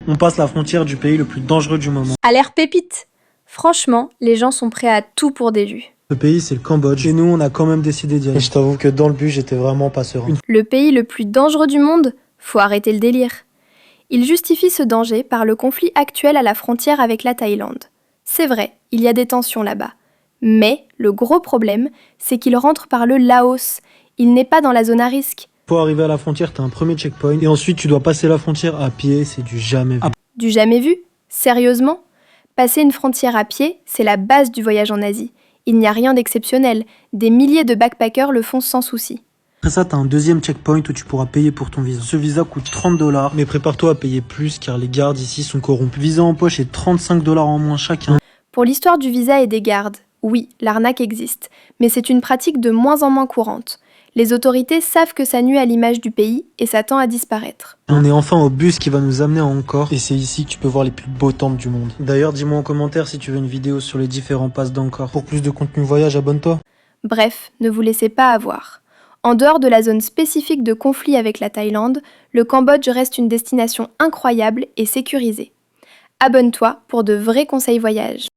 On passe la frontière du pays le plus dangereux du moment. À l'air pépite. Franchement, les gens sont prêts à tout pour des vues. Le pays, c'est le Cambodge. Et nous, on a quand même décidé d'y aller. Et je t'avoue que dans le but, j'étais vraiment pas serein. Le pays le plus dangereux du monde? Faut arrêter le délire. Il justifie ce danger par le conflit actuel à la frontière avec la Thaïlande. C'est vrai, il y a des tensions là-bas. Mais le gros problème, c'est qu'il rentre par le Laos. Il n'est pas dans la zone à risque. Pour arriver à la frontière, t'as un premier checkpoint. Et ensuite, tu dois passer la frontière à pied. C'est du jamais vu. Du jamais vu? Sérieusement? Passer une frontière à pied, c'est la base du voyage en Asie. Il n'y a rien d'exceptionnel. Des milliers de backpackers le font sans souci. Après ça, t'as un deuxième checkpoint où tu pourras payer pour ton visa. Ce visa coûte 30 $, mais prépare-toi à payer plus car les gardes ici sont corrompus. Visa en poche et 35 $ en moins chacun. Pour l'histoire du visa et des gardes, oui, l'arnaque existe, mais c'est une pratique de moins en moins courante. Les autorités savent que ça nuit à l'image du pays et ça tend à disparaître. On est enfin au bus qui va nous amener à Angkor. Et c'est ici que tu peux voir les plus beaux temples du monde. D'ailleurs, dis-moi en commentaire si tu veux une vidéo sur les différents passes d'Angkor. Pour plus de contenu voyage, abonne-toi. Bref, ne vous laissez pas avoir. En dehors de la zone spécifique de conflit avec la Thaïlande, le Cambodge reste une destination incroyable et sécurisée. Abonne-toi pour de vrais conseils voyage.